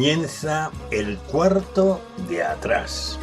Comienza el cuarto de atrás.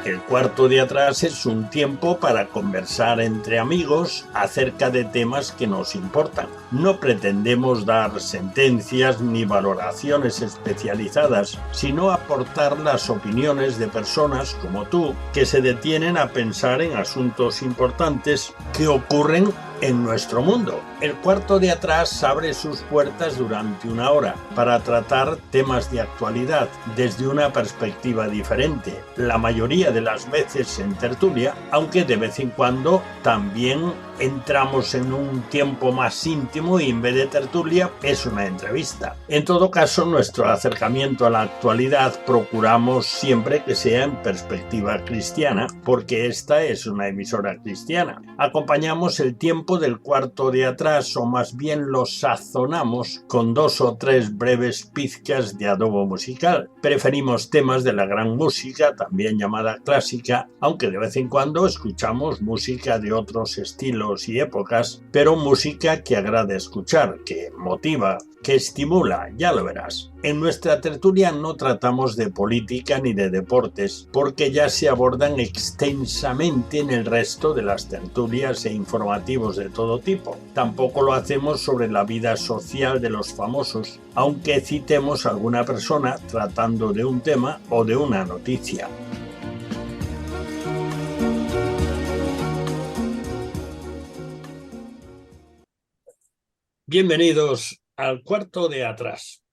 El cuarto de atrás es un tiempo para conversar entre amigos acerca de temas que nos importan. No pretendemos dar sentencias ni valoraciones especializadas, sino aportar las opiniones de personas como tú que se detienen a pensar en asuntos importantes que ocurren en nuestro mundo. El cuarto de atrás abre sus puertas durante una hora para tratar temas de actualidad desde una perspectiva diferente, la mayoría de las veces en tertulia, aunque de vez en cuando también entramos en un tiempo más íntimo y en vez de tertulia es una entrevista. En todo caso, nuestro acercamiento a la actualidad procuramos siempre que sea en perspectiva cristiana, porque esta es una emisora cristiana. Acompañamos el tiempo del cuarto de atrás, o más bien lo sazonamos con 2 o 3 breves pizcas de adobo musical. Preferimos temas de la gran música, también llamada clásica, aunque de vez en cuando escuchamos música de otros estilos y épocas, pero música que agrada escuchar, que motiva, que estimula, ya lo verás. En nuestra tertulia no tratamos de política ni de deportes, porque ya se abordan extensamente en el resto de las tertulias e informativos de todo tipo. Tampoco lo hacemos sobre la vida social de los famosos, aunque citemos a alguna persona tratando de un tema o de una noticia. Bienvenidos al cuarto de atrás.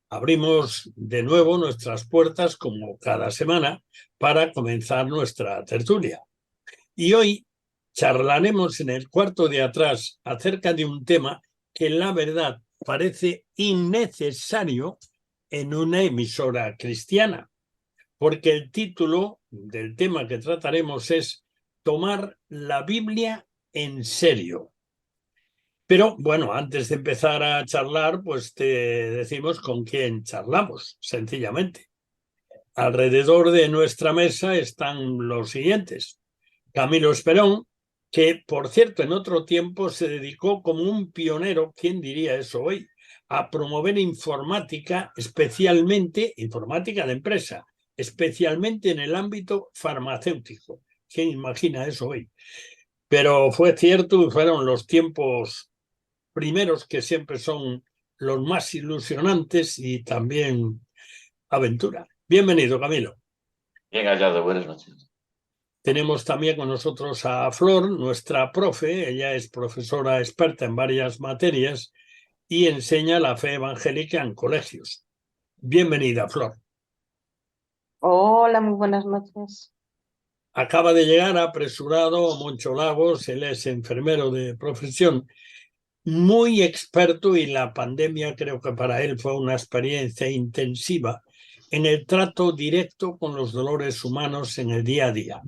Abrimos de nuevo nuestras puertas como cada semana para comenzar nuestra tertulia. Y hoy charlaremos en el cuarto de atrás acerca de un tema que la verdad parece innecesario en una emisora cristiana, porque el título del tema que trataremos es Tomar la Biblia en serio. Pero bueno, antes de empezar a charlar, pues te decimos con quién charlamos, sencillamente. Alrededor de nuestra mesa están los siguientes. Camilo Esperón, que por cierto en otro tiempo se dedicó como un pionero, ¿quién diría eso hoy?, a promover informática, especialmente informática de empresa, especialmente en el ámbito farmacéutico. ¿Quién imagina eso hoy? Pero fue cierto y fueron los tiempos primeros que siempre son los más ilusionantes y también aventura. Bienvenido, Camilo. Bien hallado, buenas noches. Tenemos también con nosotros a Flor, nuestra profe. Ella es profesora experta en varias materias y enseña la fe evangélica en colegios. Bienvenida, Flor. Hola, muy buenas noches. Acaba de llegar apresurado Moncho Lagos, él es enfermero de profesión, muy experto, y la pandemia creo que para él fue una experiencia intensiva en el trato directo con los dolores humanos en el día a día.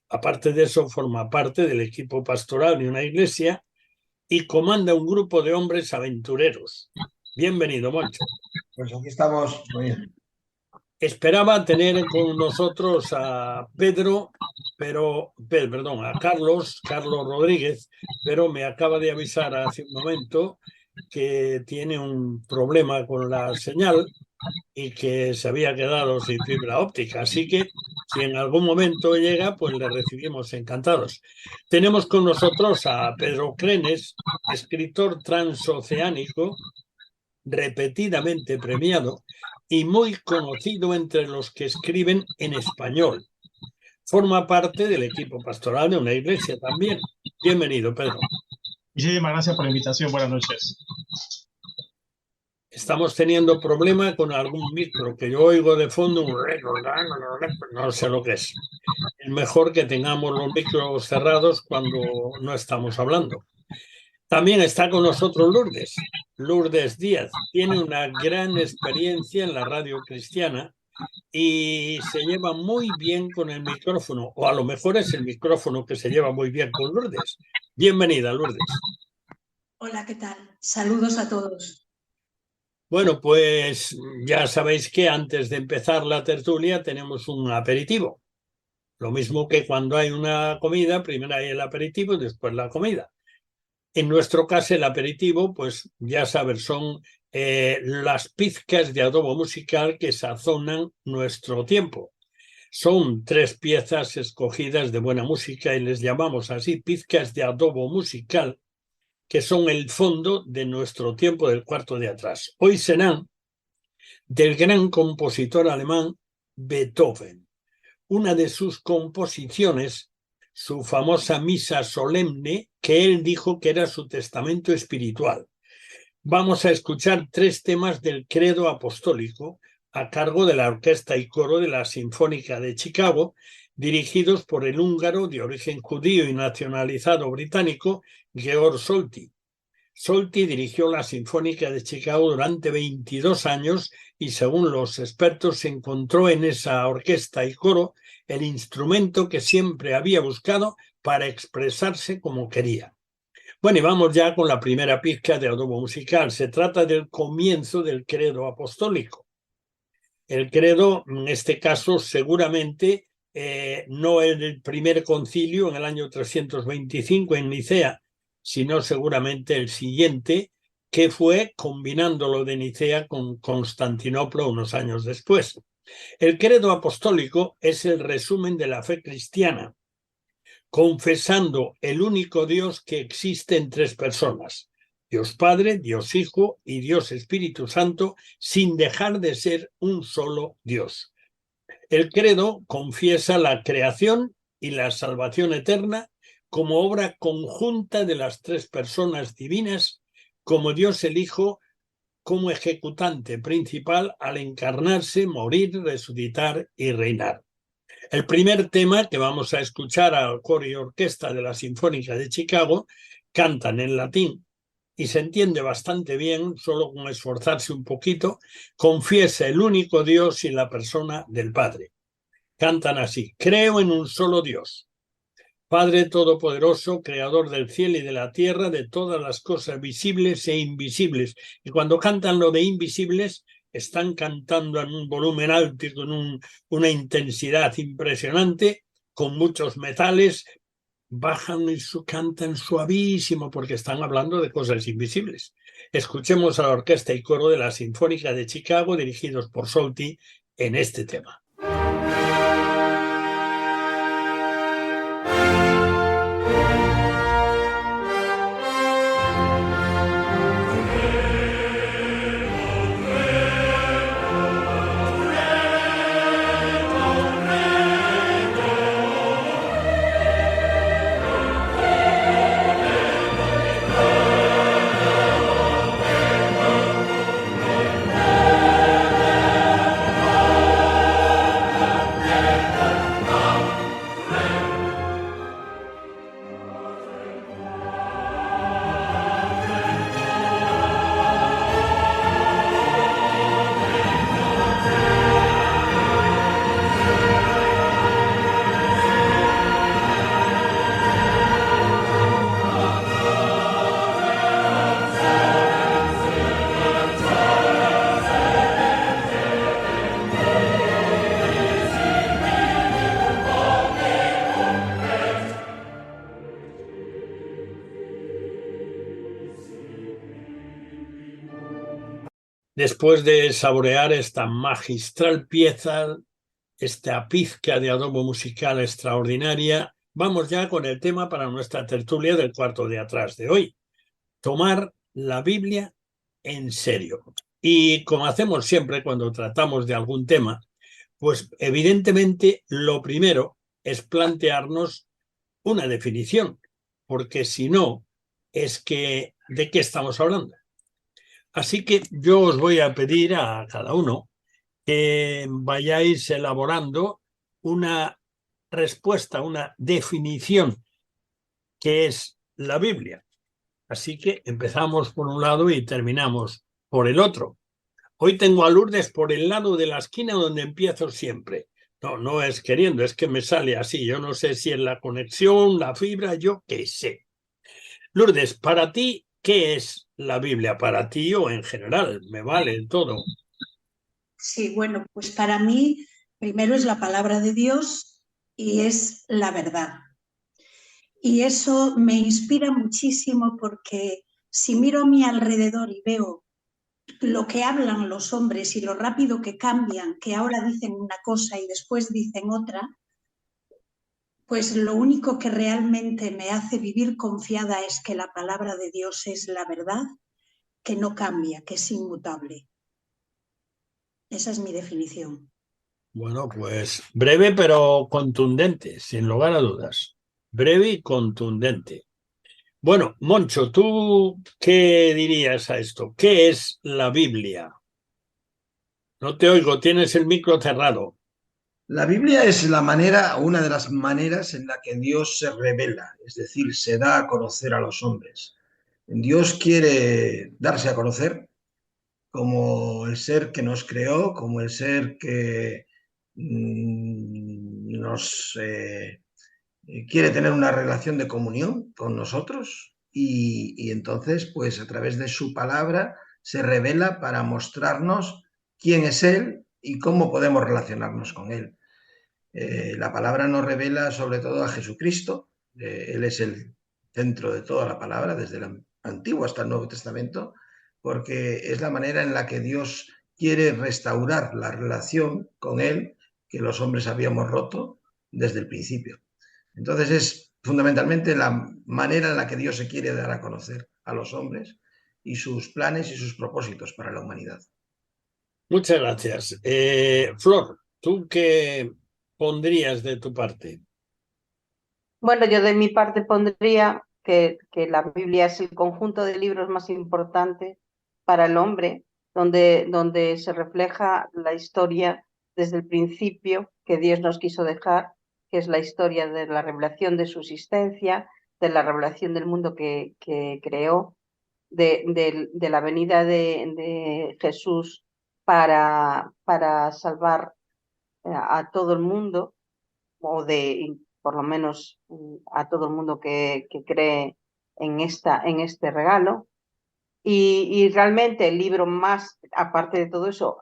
Aparte de eso, forma parte del equipo pastoral de una iglesia y comanda un grupo de hombres aventureros. Bienvenido, Moncho. Pues aquí estamos. Muy bien. Esperaba tener con nosotros a a Carlos Rodríguez, pero me acaba de avisar hace un momento que tiene un problema con la señal y que se había quedado sin fibra óptica. Así que si en algún momento llega, pues le recibimos encantados. Tenemos con nosotros a Pedro Crenes, escritor transoceánico, repetidamente premiado y muy conocido entre los que escriben en español. Forma parte del equipo pastoral de una iglesia también. Bienvenido, Pedro. Muchísimas gracias por la invitación. Buenas noches. Estamos teniendo problema con algún micro que yo oigo de fondo, no sé lo que es. Es mejor que tengamos los micros cerrados cuando no estamos hablando. También está con nosotros Lourdes Díaz. Tiene una gran experiencia en la radio cristiana y se lleva muy bien con el micrófono, o a lo mejor es el micrófono que se lleva muy bien con Lourdes. Bienvenida, Lourdes. Hola, ¿qué tal? Saludos a todos. Bueno, pues ya sabéis que antes de empezar la tertulia tenemos un aperitivo. Lo mismo que cuando hay una comida, primero hay el aperitivo y después la comida. En nuestro caso, el aperitivo, pues ya sabes, son las pizcas de adobo musical que sazonan nuestro tiempo. Son 3 piezas escogidas de buena música y les llamamos así pizcas de adobo musical, que son el fondo de nuestro tiempo del cuarto de atrás. Hoy serán del gran compositor alemán Beethoven. Una de sus composiciones, su famosa misa solemne, que él dijo que era su testamento espiritual. Vamos a escuchar 3 temas del credo apostólico a cargo de la orquesta y coro de la Sinfónica de Chicago, dirigidos por el húngaro de origen judío y nacionalizado británico Georg Solti. Solti dirigió la Sinfónica de Chicago durante 22 años y, según los expertos, se encontró en esa orquesta y coro el instrumento que siempre había buscado para expresarse como quería. Bueno, y vamos ya con la primera pizca de adobo musical. Se trata del comienzo del credo apostólico. El credo, en este caso, seguramente no es el primer concilio en el año 325 en Nicea, sino seguramente el siguiente, que fue combinando lo de Nicea con Constantinopla unos años después. El credo apostólico es el resumen de la fe cristiana, confesando el único Dios que existe en 3 personas, Dios Padre, Dios Hijo y Dios Espíritu Santo, sin dejar de ser un solo Dios. El credo confiesa la creación y la salvación eterna como obra conjunta de las 3 personas divinas, como Dios el Hijo, como ejecutante principal al encarnarse, morir, resucitar y reinar. El primer tema que vamos a escuchar al coro y orquesta de la Sinfónica de Chicago cantan en latín y se entiende bastante bien, solo con esforzarse un poquito, confiesa el único Dios y la persona del Padre. Cantan así: creo en un solo Dios, Padre Todopoderoso, Creador del cielo y de la tierra, de todas las cosas visibles e invisibles. Y cuando cantan lo de invisibles, están cantando en un volumen alto y con una intensidad impresionante, con muchos metales, bajan y cantan suavísimo porque están hablando de cosas invisibles. Escuchemos a la orquesta y coro de la Sinfónica de Chicago, dirigidos por Solti, en este tema. Después de saborear esta magistral pieza, esta pizca de adobo musical extraordinaria, vamos ya con el tema para nuestra tertulia del cuarto de atrás de hoy: tomar la Biblia en serio. Y como hacemos siempre cuando tratamos de algún tema, pues evidentemente lo primero es plantearnos una definición, porque si no, es que ¿de qué estamos hablando? Así que yo os voy a pedir a cada uno que vayáis elaborando una respuesta, una definición que es la Biblia. Así que empezamos por un lado y terminamos por el otro. Hoy tengo a Lourdes por el lado de la esquina donde empiezo siempre. No es queriendo, es que me sale así. Yo no sé si es la conexión, la fibra, yo qué sé. Lourdes, para ti, ¿qué es la Biblia? Para ti o en general, me vale todo. Sí, bueno, pues para mí primero es la palabra de Dios y es la verdad. Y eso me inspira muchísimo porque si miro a mi alrededor y veo lo que hablan los hombres y lo rápido que cambian, que ahora dicen una cosa y después dicen otra, pues lo único que realmente me hace vivir confiada es que la palabra de Dios es la verdad, que no cambia, que es inmutable. Esa es mi definición. Bueno, pues breve pero contundente, sin lugar a dudas. Breve y contundente. Bueno, Moncho, ¿tú qué dirías a esto? ¿Qué es la Biblia? No te oigo, tienes el micro cerrado. La Biblia es la manera, una de las maneras en la que Dios se revela, es decir, se da a conocer a los hombres. Dios quiere darse a conocer como el ser que nos creó, como el ser que nos quiere tener una relación de comunión con nosotros y entonces, pues a través de su palabra se revela para mostrarnos quién es Él y cómo podemos relacionarnos con Él. La palabra nos revela sobre todo a Jesucristo. Él es el centro de toda la palabra, desde el Antiguo hasta el Nuevo Testamento, porque es la manera en la que Dios quiere restaurar la relación con Él que los hombres habíamos roto desde el principio. Entonces es fundamentalmente la manera en la que Dios se quiere dar a conocer a los hombres y sus planes y sus propósitos para la humanidad. Muchas gracias. Flor, ¿tú qué pondrías de tu parte? Bueno, yo de mi parte pondría que la Biblia es el conjunto de libros más importante para el hombre, donde se refleja la historia desde el principio que Dios nos quiso dejar, que es la historia de la revelación de su existencia, de la revelación del mundo que creó, de la venida de Jesús para salvar a todo el mundo, o por lo menos a todo el mundo que cree en este regalo. Y realmente el libro más, aparte de todo eso,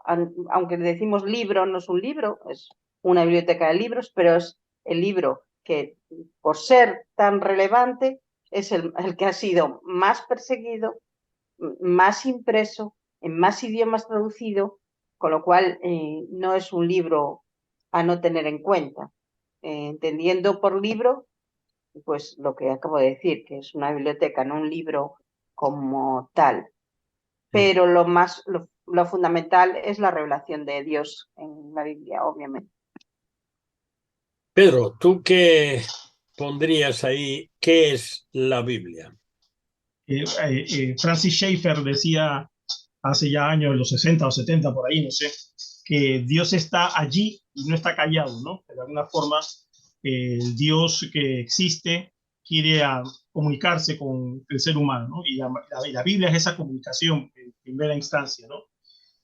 aunque decimos libro, no es un libro, es una biblioteca de libros, pero es el libro que, por ser tan relevante, es el que ha sido más perseguido, más impreso, en más idiomas traducido, con lo cual no es un libro a no tener en cuenta. Entendiendo por libro, pues lo que acabo de decir, que es una biblioteca, no un libro como tal. Pero lo fundamental es la revelación de Dios en la Biblia, obviamente. Pedro, ¿tú qué pondrías ahí? ¿Qué es la Biblia? Francis Schaeffer decía hace ya años, en los 60 o 70, por ahí, no sé, que Dios está allí y no está callado, ¿no? De alguna forma, el Dios que existe quiere comunicarse con el ser humano, ¿no? Y la Biblia es esa comunicación en primera instancia, ¿no?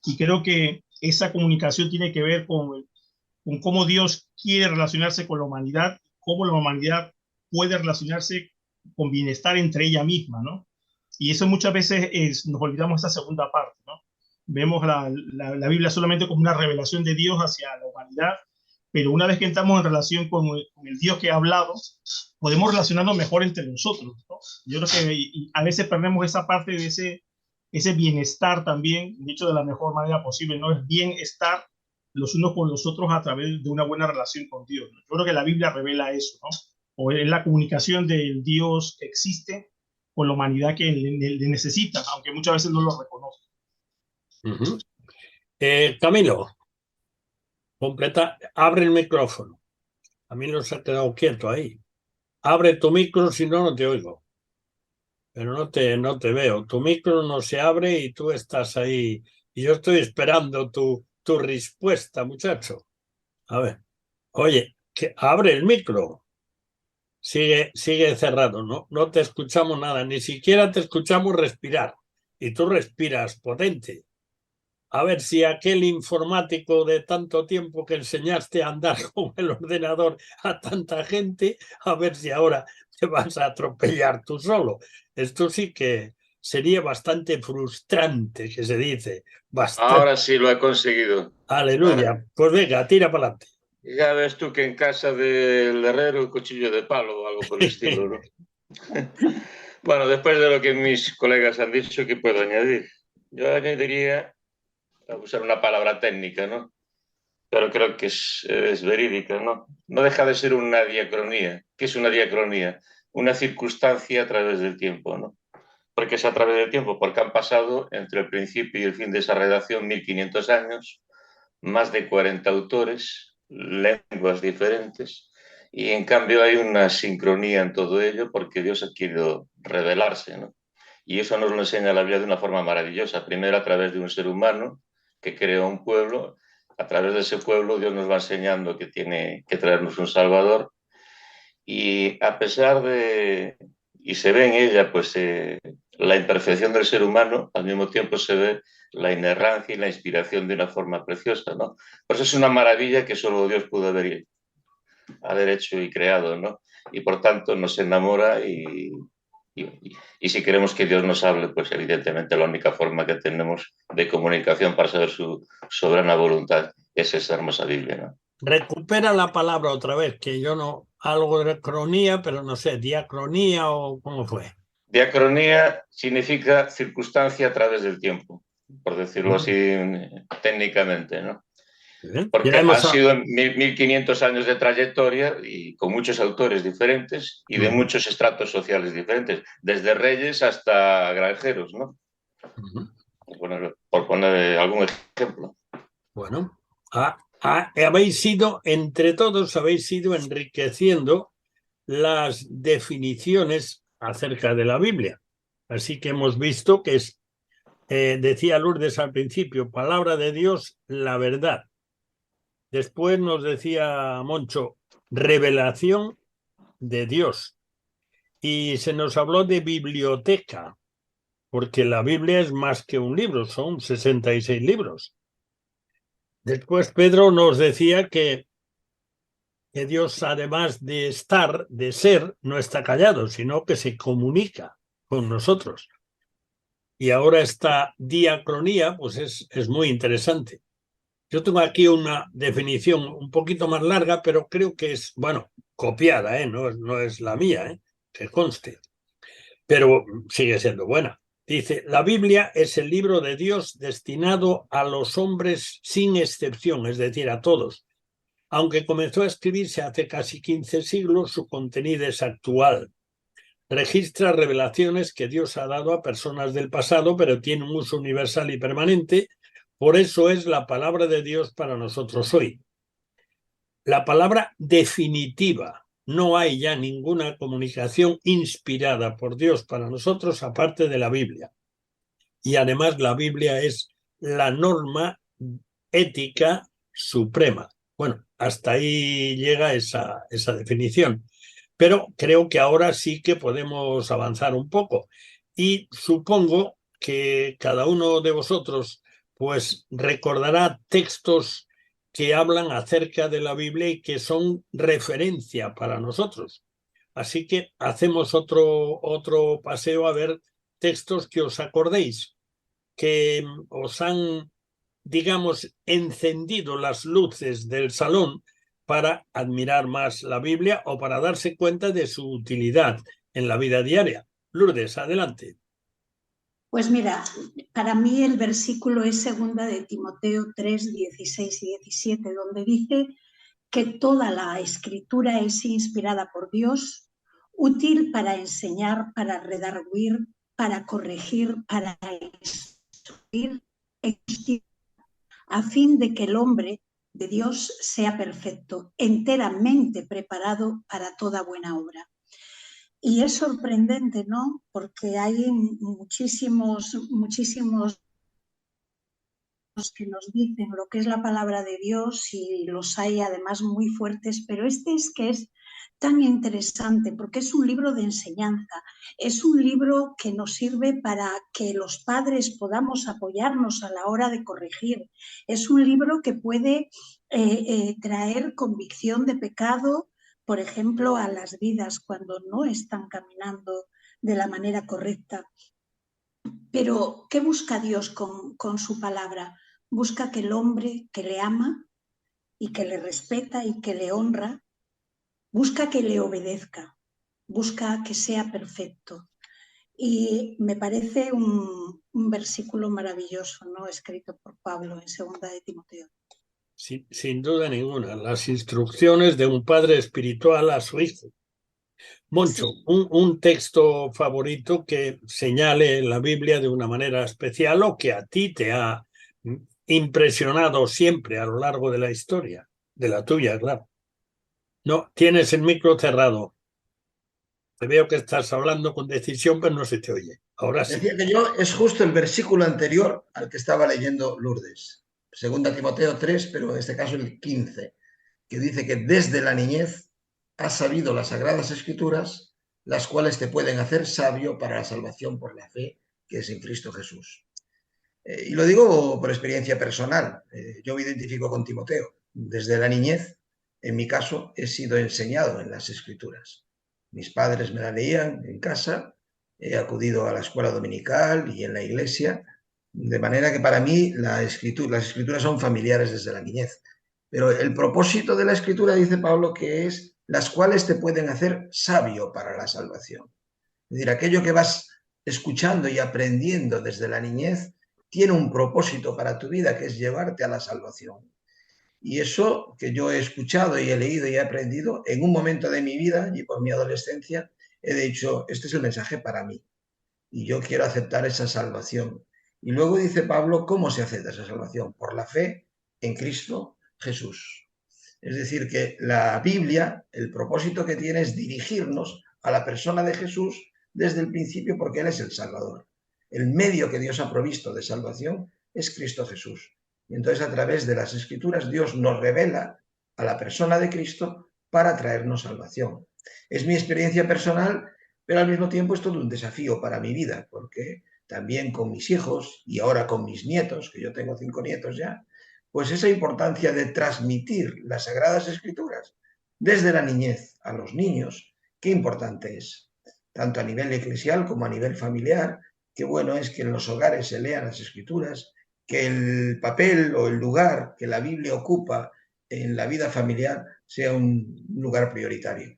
Y creo que esa comunicación tiene que ver con cómo Dios quiere relacionarse con la humanidad, cómo la humanidad puede relacionarse con bienestar entre ella misma, ¿no? Y eso muchas veces nos olvidamos esa segunda parte, ¿no? Vemos la Biblia solamente como una revelación de Dios hacia la humanidad, pero una vez que entramos en relación con el Dios que ha hablado, podemos relacionarnos mejor entre nosotros, ¿no? Yo creo que a veces perdemos esa parte de ese bienestar también, dicho de la mejor manera posible, ¿no? Es bienestar los unos con los otros a través de una buena relación con Dios, ¿no? Yo creo que la Biblia revela eso, ¿no? O es la comunicación del Dios que existe con la humanidad que le necesita, aunque muchas veces no lo reconoce. Camilo, completa, abre el micrófono. A mí no se ha quedado quieto ahí. Abre tu micro, si no, no te oigo. Pero no te veo. Tu micro no se abre y tú estás ahí. Y yo estoy esperando tu respuesta, muchacho. A ver. Oye, que abre el micro. Sigue cerrado, no te escuchamos nada, ni siquiera te escuchamos respirar. Y tú respiras potente. A ver si aquel informático de tanto tiempo que enseñaste a andar con el ordenador a tanta gente, a ver si ahora te vas a atropellar tú solo. Esto sí que sería bastante frustrante, que se dice. Bastante. Ahora sí lo he conseguido. Aleluya. Pues venga, tira para adelante. Ya ves tú que en casa del herrero el cuchillo de palo o algo por el estilo, ¿no? Bueno, después de lo que mis colegas han dicho, ¿qué puedo añadir? Yo añadiría, a usar una palabra técnica, ¿no? Pero creo que es verídica, ¿no? No deja de ser una diacronía. ¿Qué es una diacronía? Una circunstancia a través del tiempo, ¿no? Porque es a través del tiempo, porque han pasado entre el principio y el fin de esa redacción 1500 años, más de 40 autores, lenguas diferentes, y en cambio hay una sincronía en todo ello porque Dios ha querido revelarse, ¿no? Y eso nos lo enseña la Biblia de una forma maravillosa. Primero a través de un ser humano que creó un pueblo. A través de ese pueblo Dios nos va enseñando que tiene que traernos un Salvador. Y a pesar de... Y se ve en ella pues la imperfección del ser humano, al mismo tiempo se ve la inerrancia y la inspiración de una forma preciosa, ¿no? Por eso es una maravilla que solo Dios pudo haber hecho y creado, ¿no? Y por tanto nos enamora y si queremos que Dios nos hable, pues evidentemente la única forma que tenemos de comunicación para saber su soberana voluntad es esa hermosa Biblia, ¿no? Recupera la palabra otra vez, que yo no, algo de cronía, pero no sé, diacronía o cómo fue. Diacronía significa circunstancia a través del tiempo, por decirlo así técnicamente, ¿no? Porque han sido 1500 años de trayectoria y con muchos autores diferentes y de muchos estratos sociales diferentes, desde reyes hasta granjeros, ¿no? Por poner algún ejemplo. Bueno, habéis sido, entre todos, habéis ido enriqueciendo las definiciones acerca de la Biblia. Así que hemos visto que es, decía Lourdes al principio, palabra de Dios, la verdad. Después nos decía Moncho, revelación de Dios. Y se nos habló de biblioteca, porque la Biblia es más que un libro, son 66 libros. Después Pedro nos decía que Dios, además de estar, de ser, no está callado, sino que se comunica con nosotros. Y ahora esta diacronía, pues es muy interesante. Yo tengo aquí una definición un poquito más larga, pero creo que es, bueno, copiada, no es la mía, que conste, pero sigue siendo buena. Dice, la Biblia es el libro de Dios destinado a los hombres sin excepción, es decir, a todos. Aunque comenzó a escribirse hace casi 15 siglos, su contenido es actual. Registra revelaciones que Dios ha dado a personas del pasado, pero tiene un uso universal y permanente. Por eso es la palabra de Dios para nosotros hoy. La palabra definitiva. No hay ya ninguna comunicación inspirada por Dios para nosotros aparte de la Biblia. Y además la Biblia es la norma ética suprema. Bueno, hasta ahí llega esa definición. Pero creo que ahora sí que podemos avanzar un poco. Y supongo que cada uno de vosotros pues recordará textos que hablan acerca de la Biblia y que son referencia para nosotros. Así que hacemos otro paseo a ver textos que os acordéis, que os han, digamos, encendido las luces del salón para admirar más la Biblia o para darse cuenta de su utilidad en la vida diaria. Lourdes, adelante. Pues mira, para mí el versículo es 2 de Timoteo 3, 16 y 17, donde dice que toda la escritura es inspirada por Dios, útil para enseñar, para redarguir, para corregir, para instruir, a fin de que el hombre de Dios sea perfecto, enteramente preparado para toda buena obra. Y es sorprendente, ¿no? Porque hay muchísimos que nos dicen lo que es la palabra de Dios y los hay además muy fuertes, pero este es que es tan interesante porque es un libro de enseñanza, es un libro que nos sirve para que los padres podamos apoyarnos a la hora de corregir, es un libro que puede traer convicción de pecado, por ejemplo, a las vidas cuando no están caminando de la manera correcta. Pero, ¿qué busca Dios con su palabra? Busca que el hombre que le ama y que le respeta y que le honra, busca que le obedezca, busca que sea perfecto. Y me parece un versículo maravilloso, ¿no? Escrito por Pablo en 2 de Timoteo. Sin duda ninguna, las instrucciones de un padre espiritual a su hijo. Moncho, Sí. un texto favorito que señale la Biblia de una manera especial o que a ti te ha impresionado siempre a lo largo de la historia, de la tuya, claro. No, tienes el micro cerrado. Te veo que estás hablando con decisión, pero no se te oye. Ahora sí. Decía que yo es justo el versículo anterior al que estaba leyendo Lourdes. 2 Timoteo 3, pero en este caso el 15, que dice que desde la niñez has sabido las sagradas escrituras, las cuales te pueden hacer sabio para la salvación por la fe que es en Cristo Jesús. Y lo digo por experiencia personal. Yo me identifico con Timoteo. Desde la niñez, en mi caso, he sido enseñado en las escrituras. Mis padres me la leían en casa, he acudido a la escuela dominical y en la iglesia, de manera que para mí las escrituras son familiares desde la niñez. Pero el propósito de la escritura, dice Pablo, que es las cuales te pueden hacer sabio para la salvación. Es decir, aquello que vas escuchando y aprendiendo desde la niñez tiene un propósito para tu vida, que es llevarte a la salvación. Y eso que yo he escuchado y he leído y he aprendido, en un momento de mi vida y por mi adolescencia, he dicho, este es el mensaje para mí. Y yo quiero aceptar esa salvación. Y luego dice Pablo, ¿cómo se acepta esa salvación? Por la fe en Cristo Jesús. Es decir, que la Biblia, el propósito que tiene es dirigirnos a la persona de Jesús desde el principio, porque Él es el Salvador. El medio que Dios ha provisto de salvación es Cristo Jesús. Y entonces a través de las Escrituras Dios nos revela a la persona de Cristo para traernos salvación. Es mi experiencia personal, pero al mismo tiempo es todo un desafío para mi vida, porque también con mis hijos y ahora con mis nietos, que yo tengo 5 nietos ya, pues esa importancia de transmitir las Sagradas Escrituras desde la niñez a los niños, qué importante es, tanto a nivel eclesial como a nivel familiar. Qué bueno es que en los hogares se lean las Escrituras, que el papel o el lugar que la Biblia ocupa en la vida familiar sea un lugar prioritario.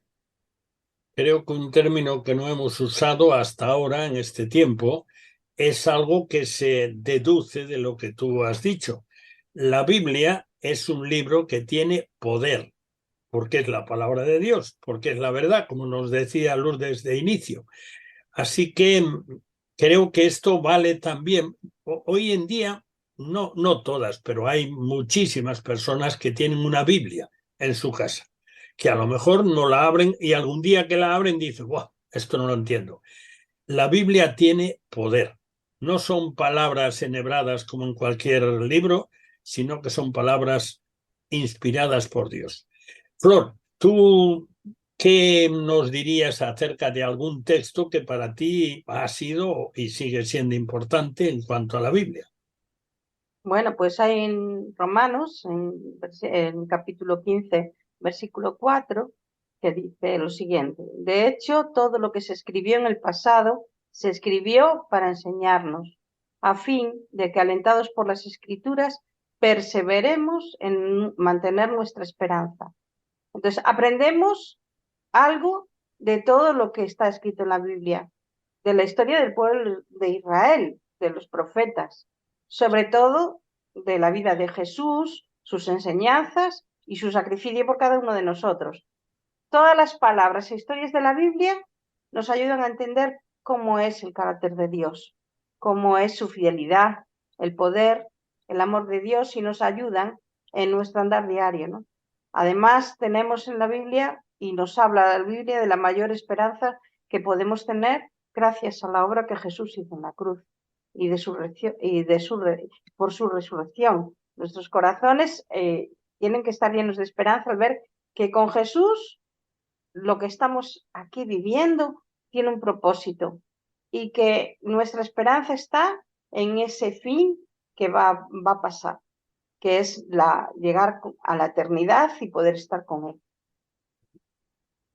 Creo que un término que no hemos usado hasta ahora en este tiempo es algo que se deduce de lo que tú has dicho. La Biblia es un libro que tiene poder, porque es la palabra de Dios, porque es la verdad, como nos decía Lourdes de inicio. Así que creo que esto vale también. Hoy en día, no todas, pero hay muchísimas personas que tienen una Biblia en su casa, que a lo mejor no la abren y algún día que la abren dicen, ¡buah! Esto no lo entiendo. La Biblia tiene poder. No son palabras enhebradas como en cualquier libro, sino que son palabras inspiradas por Dios. Flor, ¿tú qué nos dirías acerca de algún texto que para ti ha sido y sigue siendo importante en cuanto a la Biblia? Bueno, pues hay en Romanos, en capítulo 15, versículo 4, que dice lo siguiente: de hecho, todo lo que se escribió en el pasado se escribió para enseñarnos, a fin de que, alentados por las Escrituras, perseveremos en mantener nuestra esperanza. Entonces, aprendemos algo de todo lo que está escrito en la Biblia, de la historia del pueblo de Israel, de los profetas, sobre todo de la vida de Jesús, sus enseñanzas y su sacrificio por cada uno de nosotros. Todas las palabras e historias de la Biblia nos ayudan a entender cómo es el carácter de Dios, cómo es su fidelidad, el poder, el amor de Dios, y nos ayudan en nuestro andar diario, ¿no? Además, tenemos en la Biblia, y nos habla la Biblia, de la mayor esperanza que podemos tener gracias a la obra que Jesús hizo en la cruz y por su resurrección. Nuestros corazones tienen que estar llenos de esperanza al ver que con Jesús lo que estamos aquí viviendo tiene un propósito y que nuestra esperanza está en ese fin que va a pasar, que es llegar a la eternidad y poder estar con Él.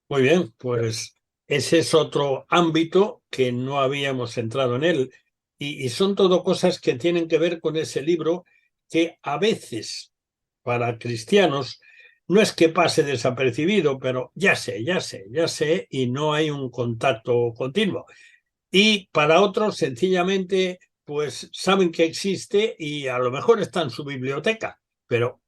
Muy bien, pues ese es otro ámbito que no habíamos entrado en él. Y son todo cosas que tienen que ver con ese libro que a veces para cristianos no es que pase desapercibido, pero ya sé, y no hay un contacto continuo. Y para otros, sencillamente, pues saben que existe y a lo mejor está en su biblioteca, pero,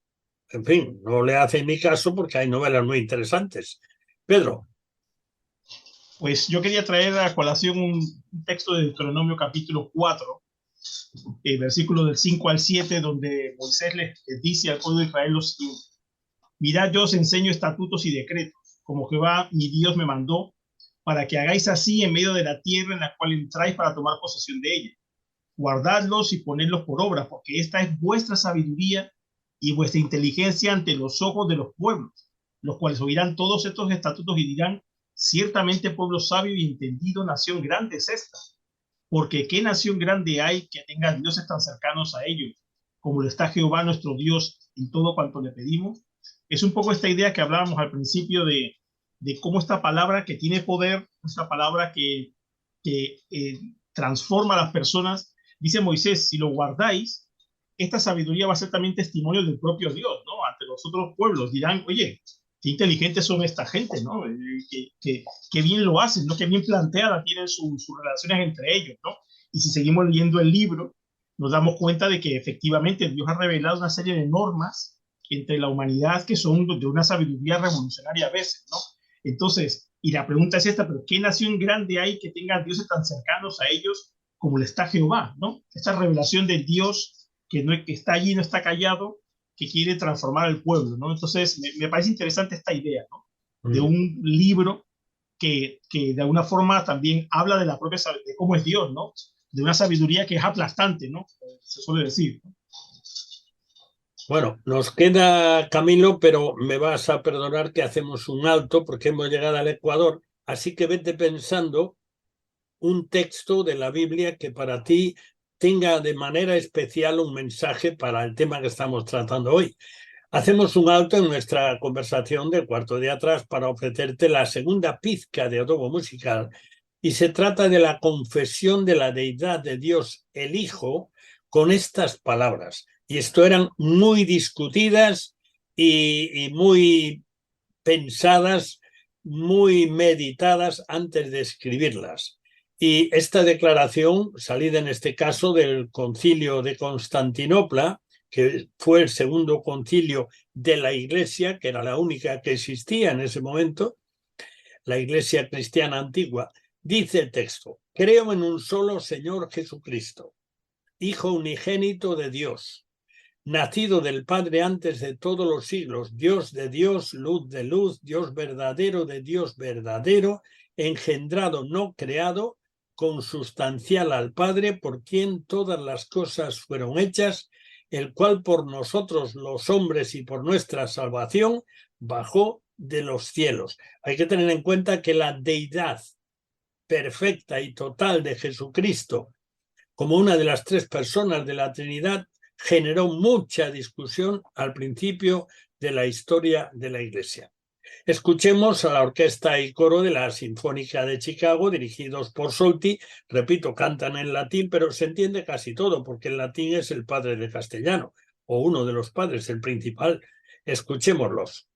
en fin, no le hacen ni caso porque hay novelas muy interesantes. Pedro. Pues yo quería traer a colación un texto de Deuteronomio capítulo 4, versículo del 5 al 7, donde Moisés les dice al pueblo de Israel lo siguiente: mirad, yo os enseño estatutos y decretos, como Jehová mi Dios me mandó, para que hagáis así en medio de la tierra en la cual entráis para tomar posesión de ella. Guardadlos y ponedlos por obra, porque esta es vuestra sabiduría y vuestra inteligencia ante los ojos de los pueblos, los cuales oirán todos estos estatutos y dirán: ciertamente pueblo sabio y entendido, nación grande es esta. Porque qué nación grande hay que tenga dioses tan cercanos a ellos, como lo está Jehová nuestro Dios en todo cuanto le pedimos. Es un poco esta idea que hablábamos al principio de cómo esta palabra que tiene poder, esta palabra que transforma a las personas, dice Moisés: si lo guardáis, esta sabiduría va a ser también testimonio del propio Dios, ¿no? Ante los otros pueblos dirán: oye, qué inteligentes son esta gente, ¿no? Qué bien lo hacen, ¿no? Qué bien planteadas tienen sus relaciones entre ellos, ¿no? Y si seguimos leyendo el libro, nos damos cuenta de que efectivamente Dios ha revelado una serie de normas entre la humanidad que son de una sabiduría revolucionaria a veces, ¿no? Entonces, y la pregunta es esta: ¿pero qué nación grande hay que tenga dioses tan cercanos a ellos como le está Jehová, ¿no? Esta revelación de Dios que está allí, no está callado, que quiere transformar al pueblo, ¿no? Entonces, me parece interesante esta idea, ¿no? De un libro que de alguna forma también habla de la propia de cómo es Dios, ¿no? De una sabiduría que es aplastante, ¿no? Se suele decir, ¿no? Bueno, nos queda, Camilo, pero me vas a perdonar que hacemos un alto porque hemos llegado al Ecuador, así que vete pensando un texto de la Biblia que para ti tenga de manera especial un mensaje para el tema que estamos tratando hoy. Hacemos un alto en nuestra conversación del cuarto de atrás para ofrecerte la segunda pizca de adobo musical, y se trata de la confesión de la deidad de Dios el Hijo con estas palabras. Y esto eran muy discutidas y muy pensadas, muy meditadas antes de escribirlas. Y esta declaración, salida en este caso del Concilio de Constantinopla, que fue el segundo concilio de la Iglesia, que era la única que existía en ese momento, la Iglesia cristiana antigua, dice el texto: creo en un solo Señor Jesucristo, Hijo unigénito de Dios, nacido del Padre antes de todos los siglos, Dios de Dios, luz de luz, Dios verdadero de Dios verdadero, engendrado, no creado, consustancial al Padre, por quien todas las cosas fueron hechas, el cual por nosotros los hombres y por nuestra salvación bajó de los cielos. Hay que tener en cuenta que la deidad perfecta y total de Jesucristo, como una de las tres personas de la Trinidad, generó mucha discusión al principio de la historia de la Iglesia. Escuchemos a la orquesta y coro de la Sinfónica de Chicago, dirigidos por Solti. Repito, cantan en latín, pero se entiende casi todo, porque el latín es el padre del castellano, o uno de los padres, el principal. Escuchémoslos.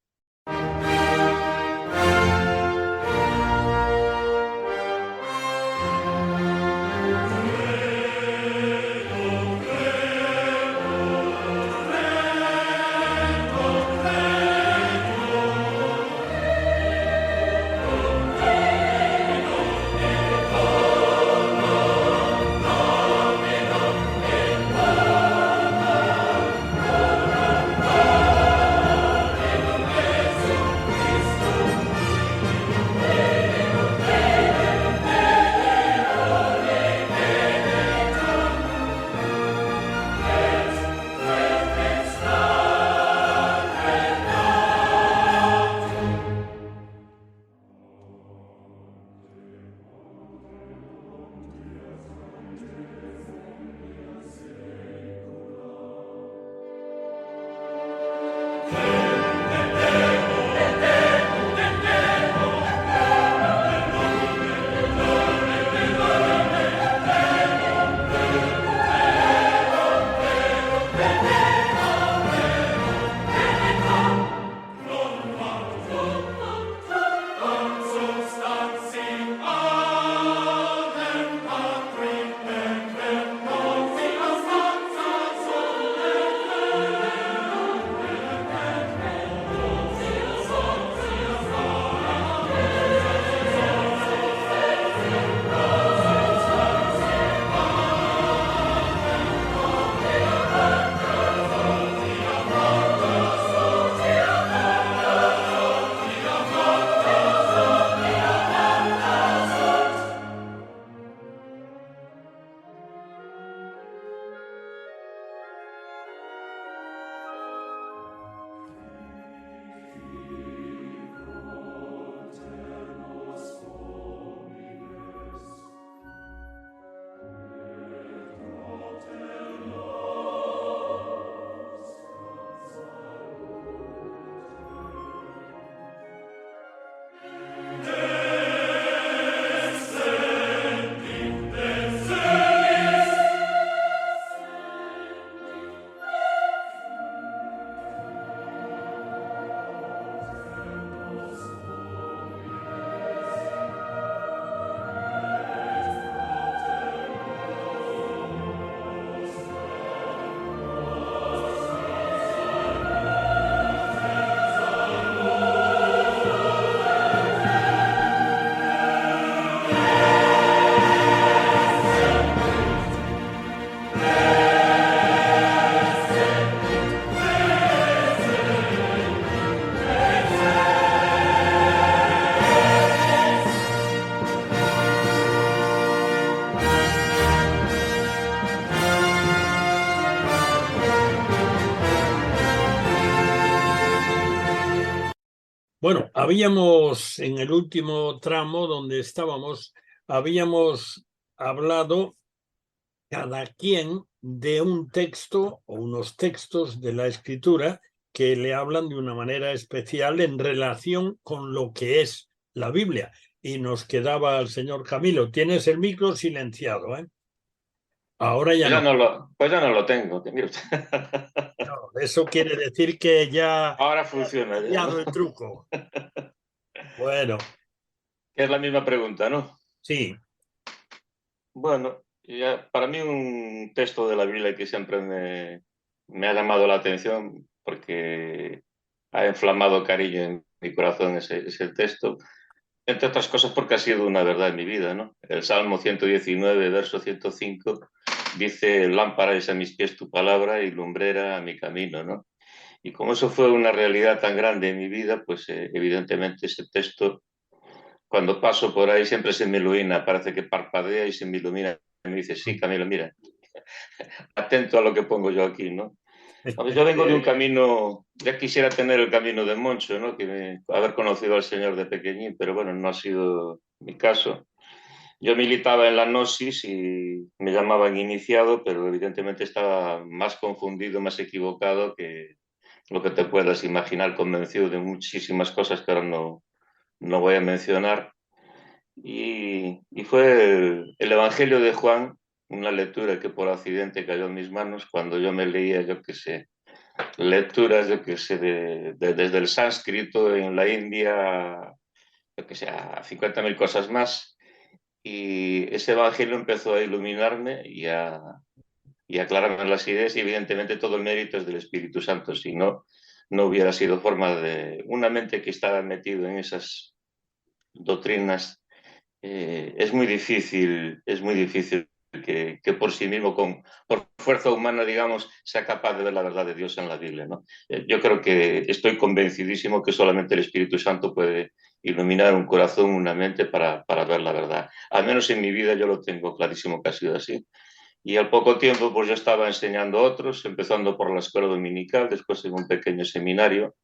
Bueno, habíamos en el último tramo donde estábamos, habíamos hablado cada quien de un texto o unos textos de la Escritura que le hablan de una manera especial en relación con lo que es la Biblia. Y nos quedaba el señor Camilo. Tienes el micro silenciado, ¿eh? Ahora ya no. Pues ya no lo tengo. Mira. No, eso quiere decir que ya Ahora funciona. ha cambiado el truco. Bueno, Es la misma pregunta, ¿no? sí. Bueno, para mí un texto de la Biblia que siempre me ha llamado la atención porque ha inflamado cariño en mi corazón ese texto, entre otras cosas porque ha sido una verdad en mi vida, ¿no? El Salmo 119, verso 105, dice: lámpara es a mis pies tu palabra y lumbrera a mi camino, ¿no? Y como eso fue una realidad tan grande en mi vida, pues evidentemente ese texto, cuando paso por ahí, siempre se me ilumina, parece que parpadea y se me ilumina. Y me dice: sí, Camilo, mira, atento a lo que pongo yo aquí, ¿no? Yo vengo de un camino, ya quisiera tener el camino de Moncho, ¿no? Haber conocido al Señor de pequeñín, pero bueno, no ha sido mi caso. Yo militaba en la Gnosis y me llamaban iniciado, pero evidentemente estaba más confundido, más equivocado que lo que te puedas imaginar, convencido de muchísimas cosas que ahora no voy a mencionar. Y fue el Evangelio de Juan, una lectura que por accidente cayó en mis manos cuando yo me leía, yo qué sé, lecturas, yo qué sé, desde el sánscrito en la India, yo qué sé, a 50.000 cosas más. Y ese Evangelio empezó a iluminarme y a aclararme las ideas, y evidentemente todo el mérito es del Espíritu Santo. Si no, no hubiera sido forma de una mente que estaba metido en esas doctrinas. Es muy difícil que por sí mismo, por fuerza humana, digamos, sea capaz de ver la verdad de Dios en la Biblia, ¿no? Yo creo que estoy convencidísimo que solamente el Espíritu Santo puede iluminar un corazón, una mente para ver la verdad. Al menos en mi vida yo lo tengo clarísimo que ha sido así. Y al poco tiempo, pues yo estaba enseñando a otros, empezando por la escuela dominical, después en un pequeño seminario.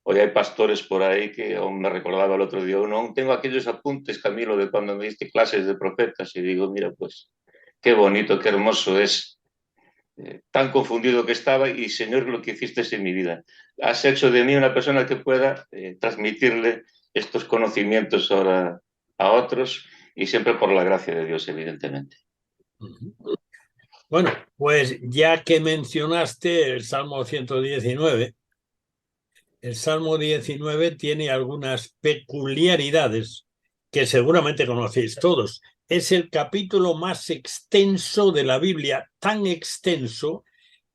Hoy hay pastores por ahí que aún me recordaba el otro día uno: aún tengo aquellos apuntes, Camilo, de cuando me diste clases de profetas, y digo, mira, pues qué bonito, qué hermoso es, tan confundido que estaba, y Señor, lo que hiciste en mi vida. Has hecho de mí una persona que pueda transmitirle estos conocimientos ahora a otros, y siempre por la gracia de Dios, evidentemente. Bueno, pues ya que mencionaste el Salmo 119, el Salmo 19 tiene algunas peculiaridades que seguramente conocéis todos. Es el capítulo más extenso de la Biblia, tan extenso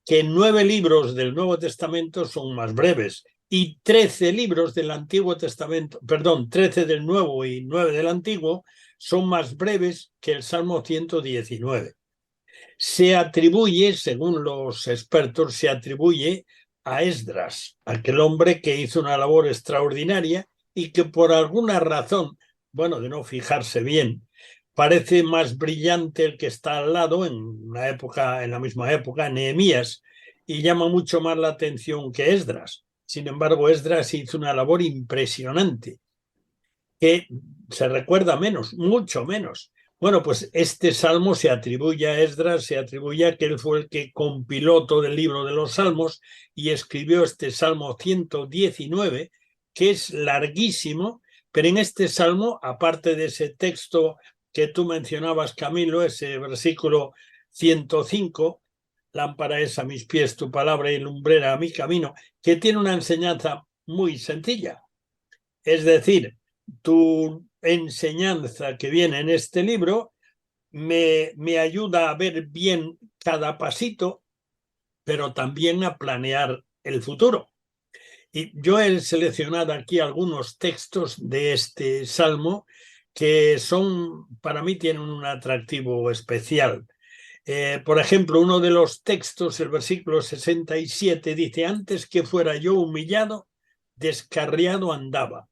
que 9 libros del Nuevo Testamento son más breves y 13 libros del Antiguo Testamento, perdón, 13 del Nuevo y 9 del Antiguo son más breves que el Salmo 119. Se atribuye, según los expertos, se atribuye a Esdras, aquel hombre que hizo una labor extraordinaria y que por alguna razón, bueno, de no fijarse bien, parece más brillante el que está al lado en la misma época, Nehemías, y llama mucho más la atención que Esdras. Sin embargo, Esdras hizo una labor impresionante que se recuerda menos, mucho menos. Bueno, pues este salmo se atribuye a Esdras, se atribuye a que él fue el que compiló todo el libro de los salmos y escribió este Salmo 119, que es larguísimo, pero en este salmo, aparte de ese texto que tú mencionabas, Camilo, ese versículo 105, lámpara es a mis pies tu palabra y lumbrera a mi camino, que tiene una enseñanza muy sencilla. Es decir, tu enseñanza que viene en este libro me ayuda a ver bien cada pasito, pero también a planear el futuro. Y yo he seleccionado aquí algunos textos de este salmo que para mí tienen un atractivo especial. Por ejemplo, uno de los textos, el versículo 67, dice: antes que fuera yo humillado, descarriado andaba,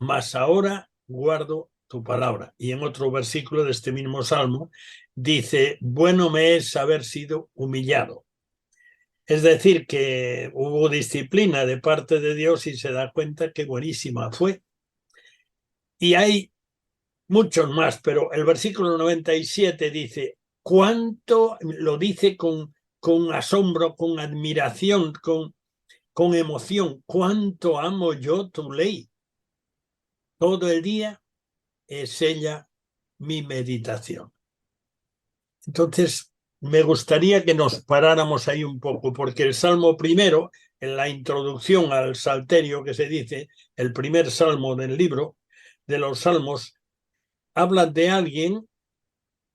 mas ahora guardo tu palabra. Y en otro versículo de este mismo salmo dice: bueno me es haber sido humillado. Es decir, que hubo disciplina de parte de Dios y se da cuenta que buenísima fue. Y hay muchos más, pero el versículo 97 dice, ¿cuánto? Lo dice con asombro, con admiración, con emoción, ¿cuánto amo yo tu ley? Todo el día es ella mi meditación. Entonces, me gustaría que nos paráramos ahí un poco, porque el Salmo primero, en la introducción al Salterio que se dice, el primer salmo del libro de los Salmos, habla de alguien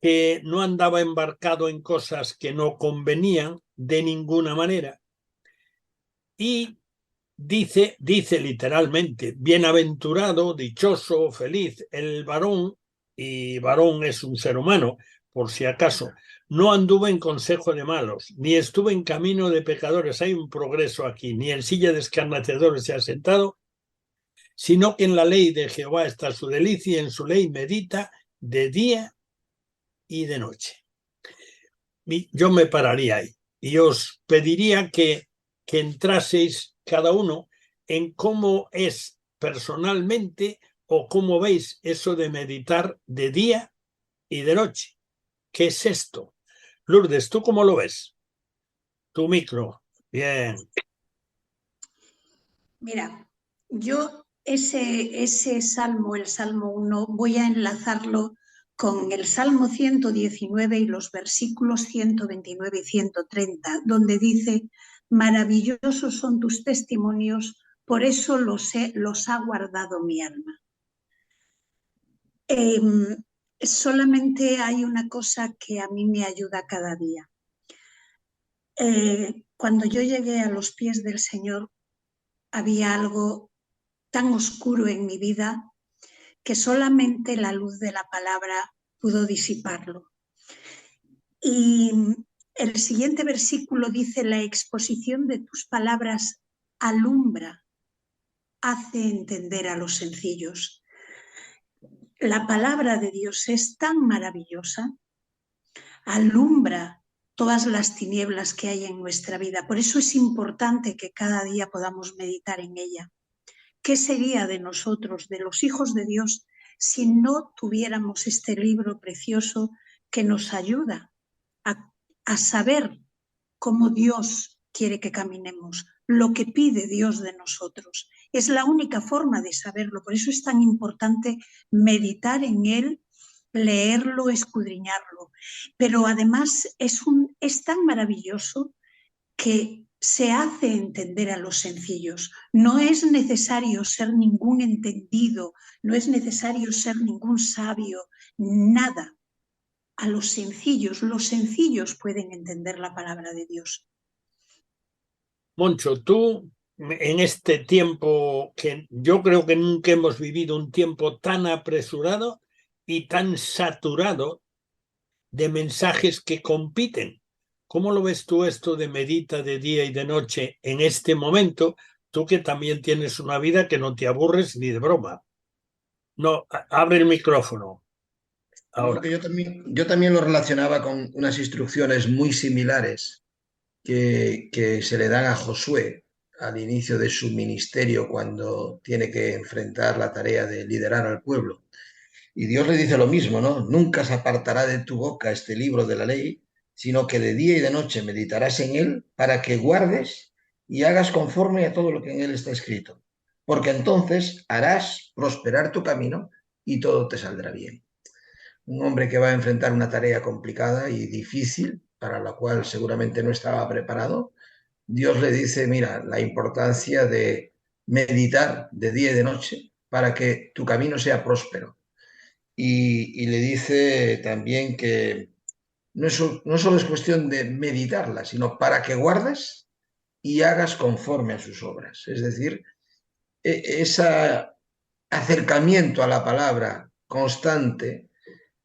que no andaba embarcado en cosas que no convenían de ninguna manera. Y dice literalmente, bienaventurado, dichoso, feliz el varón, y varón es un ser humano, por si acaso, no anduvo en consejo de malos, ni estuvo en camino de pecadores, hay un progreso aquí, ni en silla de escarnecedores se ha sentado, sino que en la ley de Jehová está su delicia y en su ley medita de día y de noche. Y yo me pararía ahí y os pediría que entraseis cada uno en cómo es personalmente o cómo veis eso de meditar de día y de noche. ¿Qué es esto? Lourdes, ¿tú cómo lo ves? Tu micro. Bien. Mira, yo ese salmo, el Salmo 1, voy a enlazarlo con el Salmo 119 y los versículos 129 y 130, donde dice, maravillosos son tus testimonios, por eso los ha guardado mi alma. Solamente hay una cosa que a mí me ayuda cada día. Cuando yo llegué a los pies del Señor, había algo tan oscuro en mi vida que solamente la luz de la palabra pudo disiparlo. Y el siguiente versículo dice, la exposición de tus palabras alumbra, hace entender a los sencillos. La palabra de Dios es tan maravillosa, alumbra todas las tinieblas que hay en nuestra vida. Por eso es importante que cada día podamos meditar en ella. ¿Qué sería de nosotros, de los hijos de Dios, si no tuviéramos este libro precioso que nos ayuda a saber cómo Dios quiere que caminemos, lo que pide Dios de nosotros? Es la única forma de saberlo, por eso es tan importante meditar en él, leerlo, escudriñarlo. Pero además es tan maravilloso que se hace entender a los sencillos. No es necesario ser ningún entendido, no es necesario ser ningún sabio, nada. A los sencillos pueden entender la palabra de Dios. Moncho, tú en este tiempo que yo creo que nunca hemos vivido un tiempo tan apresurado y tan saturado de mensajes que compiten. ¿Cómo lo ves tú esto de medita de día y de noche en este momento? Tú que también tienes una vida que no te aburres ni de broma. No, abre el micrófono. Ahora. Yo también lo relacionaba con unas instrucciones muy similares que se le dan a Josué al inicio de su ministerio cuando tiene que enfrentar la tarea de liderar al pueblo. Y Dios le dice lo mismo, ¿no? Nunca se apartará de tu boca este libro de la ley, sino que de día y de noche meditarás en él para que guardes y hagas conforme a todo lo que en él está escrito. Porque entonces harás prosperar tu camino y todo te saldrá bien. Un hombre que va a enfrentar una tarea complicada y difícil, para la cual seguramente no estaba preparado, Dios le dice, mira, la importancia de meditar de día y de noche para que tu camino sea próspero. Y le dice también que no solo es cuestión de meditarla, sino para que guardes y hagas conforme a sus obras. Es decir, ese acercamiento a la palabra constante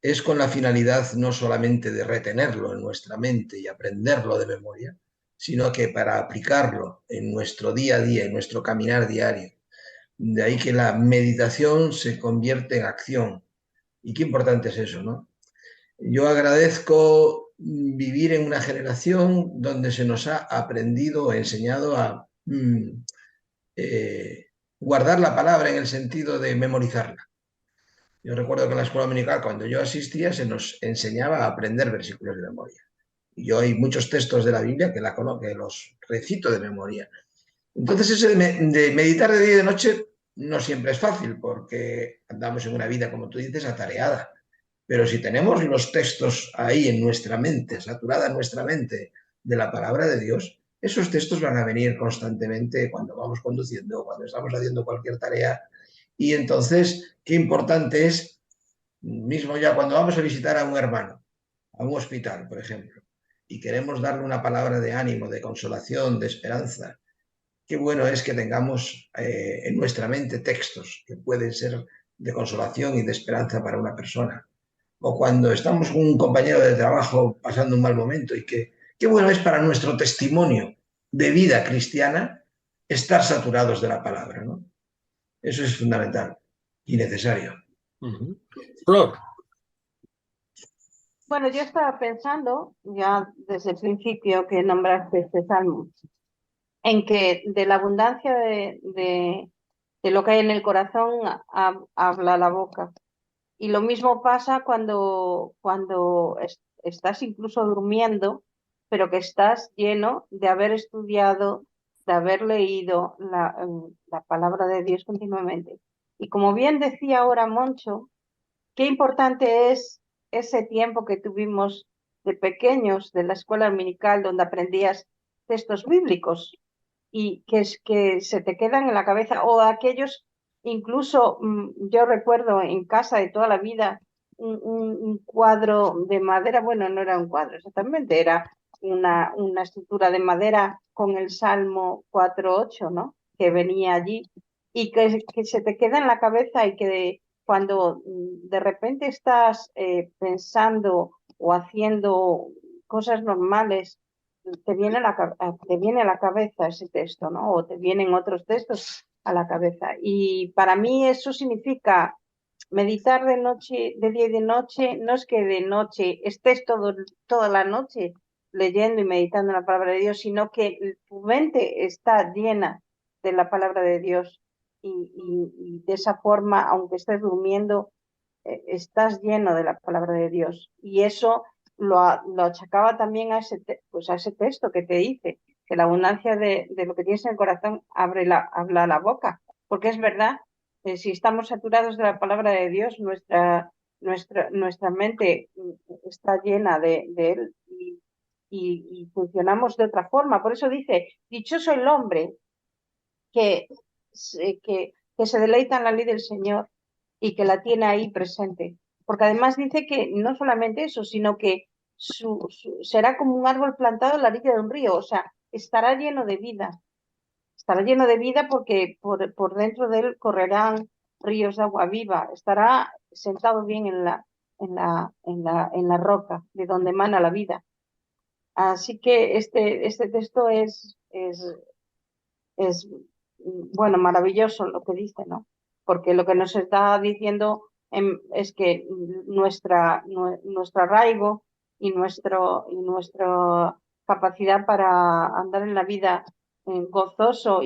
es con la finalidad no solamente de retenerlo en nuestra mente y aprenderlo de memoria, sino que para aplicarlo en nuestro día a día, en nuestro caminar diario. De ahí que la meditación se convierte en acción. Y qué importante es eso, ¿no? Yo agradezco vivir en una generación donde se nos ha aprendido o enseñado a guardar la palabra en el sentido de memorizarla. Yo recuerdo que en la escuela dominical, cuando yo asistía, se nos enseñaba a aprender versículos de memoria. Y yo hay muchos textos de la Biblia que los recito de memoria. Entonces, eso de meditar de día y de noche no siempre es fácil, porque andamos en una vida, como tú dices, atareada. Pero si tenemos los textos ahí en nuestra mente, saturada en nuestra mente de la palabra de Dios, esos textos van a venir constantemente cuando vamos conduciendo, cuando estamos haciendo cualquier tarea. Y entonces, qué importante es, mismo ya cuando vamos a visitar a un hermano, a un hospital, por ejemplo, y queremos darle una palabra de ánimo, de consolación, de esperanza, qué bueno es que tengamos en nuestra mente textos que pueden ser de consolación y de esperanza para una persona. O cuando estamos con un compañero de trabajo pasando un mal momento y qué bueno es para nuestro testimonio de vida cristiana estar saturados de la palabra, ¿no? Eso es fundamental y necesario. Flor. Bueno, yo estaba pensando, ya desde el principio que nombraste este salmo, en que de la abundancia de lo que hay en el corazón habla la boca. Y lo mismo pasa cuando estás incluso durmiendo, pero que estás lleno de haber estudiado, de haber leído la palabra de Dios continuamente. Y como bien decía ahora Moncho, qué importante es ese tiempo que tuvimos de pequeños de la escuela dominical donde aprendías textos bíblicos y que se te quedan en la cabeza, o aquellos, incluso yo recuerdo en casa de toda la vida un cuadro de madera, bueno, no era un cuadro exactamente, era una estructura de madera con el Salmo 4:8, ¿no? Que venía allí y que se te queda en la cabeza y que cuando de repente estás pensando o haciendo cosas normales, te viene a la cabeza ese texto, ¿no? O te vienen otros textos a la cabeza. Y para mí eso significa meditar de noche, de día y de noche. No es que de noche estés toda la noche leyendo y meditando la palabra de Dios, sino que tu mente está llena de la palabra de Dios y de esa forma, aunque estés durmiendo, estás lleno de la palabra de Dios. Y eso lo achacaba también a pues a ese texto que te dice, que la abundancia de lo que tienes en el corazón habla la boca. Porque es verdad, si estamos saturados de la palabra de Dios, nuestra mente está llena de él y funcionamos de otra forma. Por eso dice, dichoso el hombre que, que se deleita en la ley del Señor y que la tiene ahí presente. Porque además dice que no solamente eso, sino que será como un árbol plantado en la orilla de un río, o sea, estará lleno de vida. Estará lleno de vida porque por dentro de él correrán ríos de agua viva. Estará sentado bien en la roca, de donde emana la vida. Así que este texto es bueno, maravilloso lo que dice, ¿no? Porque lo que nos está diciendo es que nuestro arraigo y nuestra capacidad para andar en la vida gozoso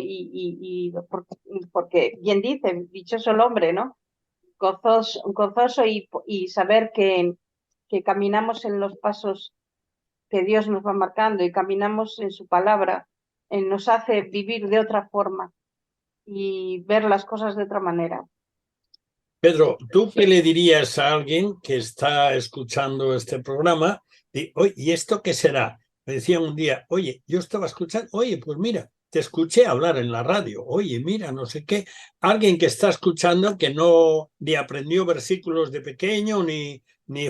porque bien dice, dichoso el hombre, ¿no? Gozoso y saber que caminamos en los pasos que Dios nos va marcando y caminamos en su palabra, nos hace vivir de otra forma y ver las cosas de otra manera. Pedro, ¿tú qué le dirías a alguien que está escuchando este programa? Oye, ¿y esto qué será? Me decía un día, oye, yo estaba escuchando, oye, pues mira, te escuché hablar en la radio, oye, mira, no sé qué. Alguien que está escuchando que no ni aprendió versículos de pequeño, ni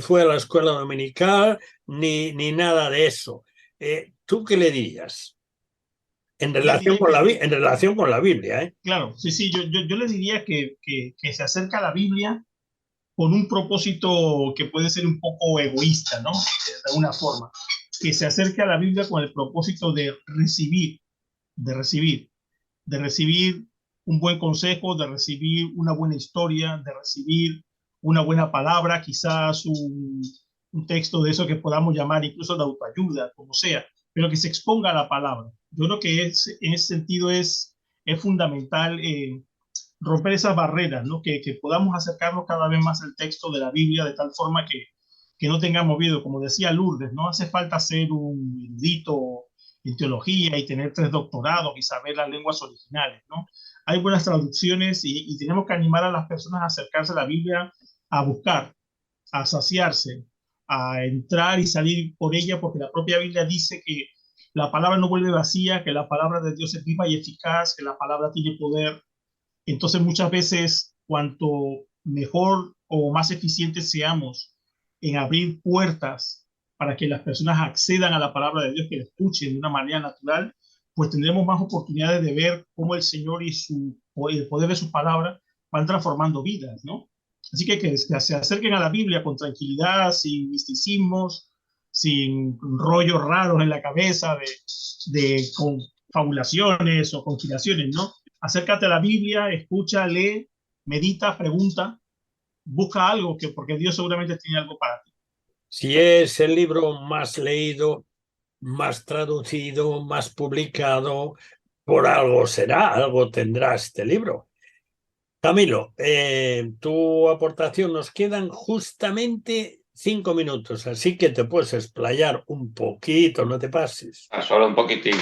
fue a la escuela dominical, ni nada de eso. ¿Tú qué le dirías? En relación con la Biblia, ¿eh? Claro, sí, yo les diría que se acerca a la Biblia con un propósito que puede ser un poco egoísta, ¿no? De alguna forma. Que se acerque a la Biblia con el propósito de recibir un buen consejo, de recibir una buena historia, de recibir una buena palabra, quizás un texto de eso que podamos llamar incluso de autoayuda, como sea, pero que se exponga a la palabra. Yo creo que en ese sentido es fundamental romper esas barreras, ¿no? Que podamos acercarnos cada vez más al texto de la Biblia de tal forma que no tengamos miedo. Como decía Lourdes, no hace falta ser un erudito en teología y tener 3 doctorados y saber las lenguas originales, ¿no? Hay buenas traducciones y tenemos que animar a las personas a acercarse a la Biblia, a buscar, a saciarse, a entrar y salir por ella, porque la propia Biblia dice que la palabra no vuelve vacía, que la palabra de Dios es viva y eficaz, que la palabra tiene poder. Entonces muchas veces cuanto mejor o más eficientes seamos en abrir puertas para que las personas accedan a la palabra de Dios, que la escuchen de una manera natural, pues tendremos más oportunidades de ver cómo el Señor y el poder de su palabra van transformando vidas, ¿no? Así que se acerquen a la Biblia con tranquilidad, sin misticismos, sin rollos raros en la cabeza de confabulaciones o conspiraciones, ¿no? Acércate a la Biblia, escucha, lee, medita, pregunta, busca algo, porque Dios seguramente tiene algo para ti. Si es el libro más leído, más traducido, más publicado, por algo será, algo tendrá este libro. Camilo, tu aportación, nos quedan justamente 5 minutos, así que te puedes explayar un poquito, no te pases. Solo un poquitín.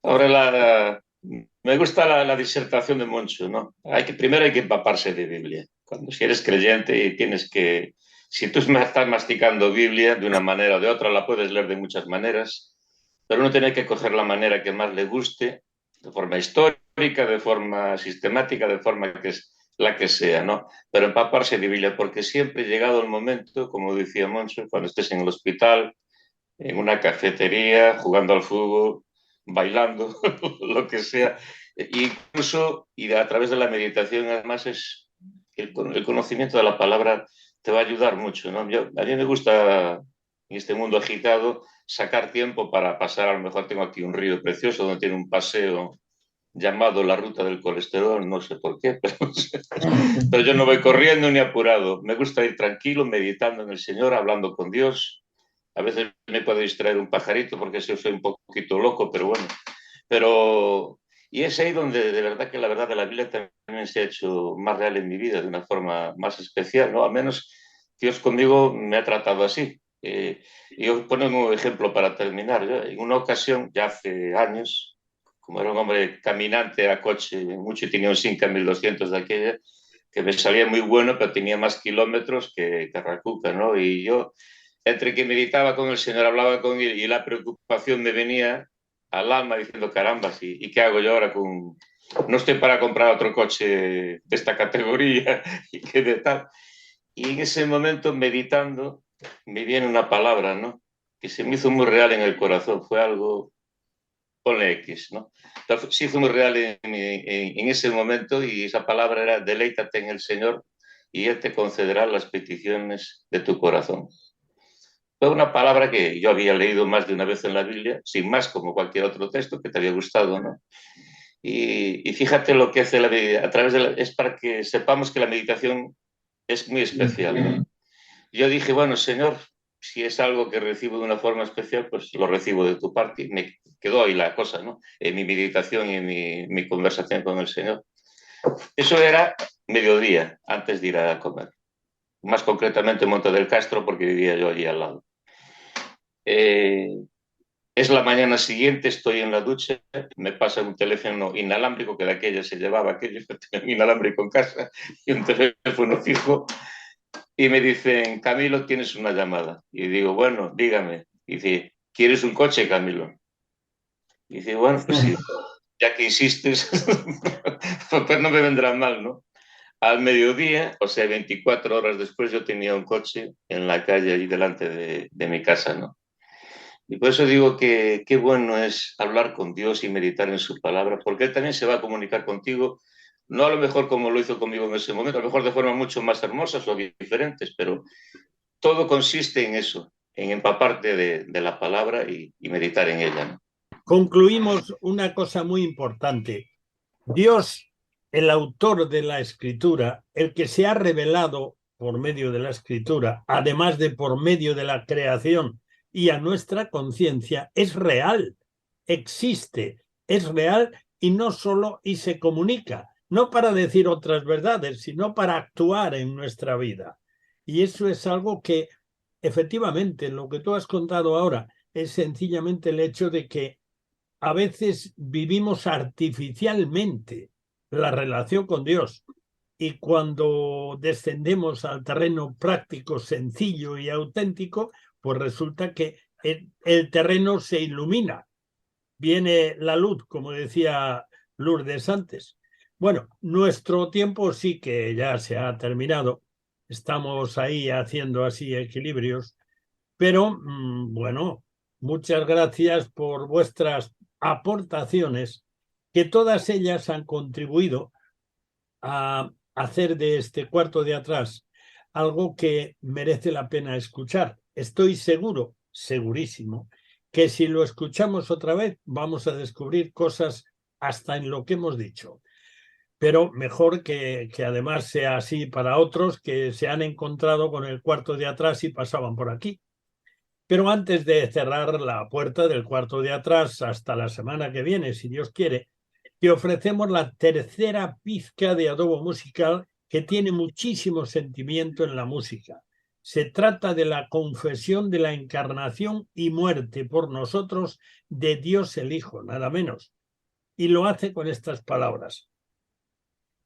Ahora me gusta la disertación de Moncho, ¿no? Primero hay que empaparse de Biblia. Si eres creyente y tienes que... Si tú estás masticando Biblia de una manera o de otra, la puedes leer de muchas maneras, pero uno tiene que coger la manera que más le guste, de forma histórica, de forma sistemática, de forma que es la que sea, ¿no? Pero empaparse de Biblia, porque siempre llegado el momento, como decía Moncho, cuando estés en el hospital, en una cafetería, jugando al fútbol, bailando, lo que sea. Incluso, y a través de la meditación, además, el conocimiento de la palabra te va a ayudar mucho, ¿no? A mí me gusta, en este mundo agitado, sacar tiempo para pasar. A lo mejor tengo aquí un río precioso donde tiene un paseo llamado la ruta del colesterol, no sé por qué, pero yo no voy corriendo ni apurado. Me gusta ir tranquilo, meditando en el Señor, hablando con Dios. A veces me puede distraer un pajarito porque soy un poquito loco, pero bueno. Y es ahí donde de verdad que la verdad de la Biblia también se ha hecho más real en mi vida, de una forma más especial, ¿no? Al menos Dios conmigo me ha tratado así. Y os pongo un ejemplo para terminar. Yo, en una ocasión, ya hace años, como era un hombre caminante a coche mucho y tenía un Simca 1200 de aquella, que me salía muy bueno, pero tenía más kilómetros que Racuca, ¿no? Y yo, entre que meditaba con el Señor, hablaba con él y la preocupación me venía al alma diciendo, caramba, ¿y qué hago yo ahora con...? No estoy para comprar otro coche de esta categoría y que de tal. Y en ese momento, meditando, me viene una palabra, ¿no? Que se me hizo muy real en el corazón. Fue algo, ponle X, ¿no? Entonces, se hizo muy real en ese momento y esa palabra era, deleítate en el Señor y Él te concederá las peticiones de tu corazón. Fue una palabra que yo había leído más de una vez en la Biblia, sin más, como cualquier otro texto que te había gustado, ¿no? Y fíjate lo que hace la Biblia, es para que sepamos que la meditación es muy especial, ¿no? Yo dije, bueno, Señor, si es algo que recibo de una forma especial, pues lo recibo de tu parte. Y me quedó ahí la cosa, ¿no? En mi meditación y en mi conversación con el Señor. Eso era mediodía, antes de ir a comer. Más concretamente en Monte del Castro, porque vivía yo allí al lado. Es la mañana siguiente, estoy en la ducha, me pasa un teléfono inalámbrico, que de aquella se llevaba aquello, un inalámbrico en casa, y un teléfono fijo, y me dicen, Camilo, tienes una llamada. Y digo, bueno, dígame. Y dice, ¿quieres un coche, Camilo? Y dice, bueno, pues sí, ya que insistes, pues no me vendrá mal, ¿no? Al mediodía, o sea, 24 horas después, yo tenía un coche en la calle allí delante de mi casa, ¿no? Y por eso digo que qué bueno es hablar con Dios y meditar en su palabra, porque Él también se va a comunicar contigo, no a lo mejor como lo hizo conmigo en ese momento, a lo mejor de formas mucho más hermosas o diferentes, pero todo consiste en eso, en empaparte de la palabra y meditar en ella, ¿no? Concluimos una cosa muy importante. Dios el autor de la Escritura, el que se ha revelado por medio de la Escritura, además de por medio de la creación y a nuestra conciencia, es real, existe, es real y no solo y se comunica, no para decir otras verdades, sino para actuar en nuestra vida. Y eso es algo que, efectivamente, lo que tú has contado ahora es sencillamente el hecho de que a veces vivimos artificialmente la relación con Dios y cuando descendemos al terreno práctico, sencillo y auténtico, pues resulta que el terreno se ilumina, viene la luz, como decía Lourdes antes. Bueno, nuestro tiempo sí que ya se ha terminado, estamos ahí haciendo así equilibrios, pero bueno, muchas gracias por vuestras aportaciones, que todas ellas han contribuido a hacer de este cuarto de atrás algo que merece la pena escuchar. Estoy seguro, segurísimo, que si lo escuchamos otra vez vamos a descubrir cosas hasta en lo que hemos dicho. Pero mejor que además sea así para otros que se han encontrado con el cuarto de atrás y pasaban por aquí. Pero antes de cerrar la puerta del cuarto de atrás hasta la semana que viene, si Dios quiere, te ofrecemos la tercera pizca de adobo musical que tiene muchísimo sentimiento en la música. Se trata de la confesión de la encarnación y muerte por nosotros de Dios el Hijo, nada menos. Y lo hace con estas palabras.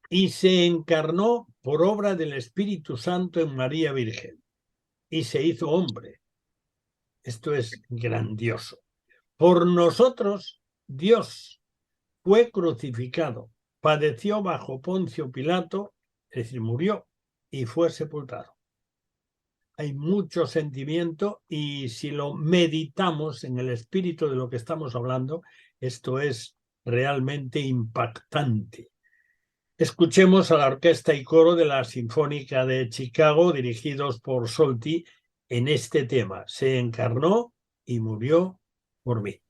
Y se encarnó por obra del Espíritu Santo en María Virgen, y se hizo hombre. Esto es grandioso. Por nosotros, Dios fue crucificado, padeció bajo Poncio Pilato, es decir, murió y fue sepultado. Hay mucho sentimiento y si lo meditamos en el espíritu de lo que estamos hablando, esto es realmente impactante. Escuchemos a la orquesta y coro de la Sinfónica de Chicago, dirigidos por Solti, en este tema. Se encarnó y murió por mí.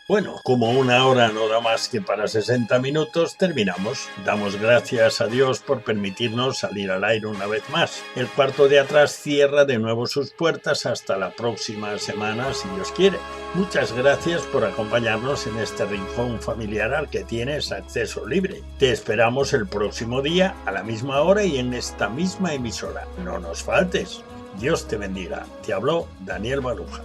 Bueno, como una hora no da más que para 60 minutos, terminamos. Damos gracias a Dios por permitirnos salir al aire una vez más. El cuarto de atrás cierra de nuevo sus puertas hasta la próxima semana, si Dios quiere. Muchas gracias por acompañarnos en este rincón familiar al que tienes acceso libre. Te esperamos el próximo día, a la misma hora y en esta misma emisora. No nos faltes. Dios te bendiga. Te habló Daniel Baluja.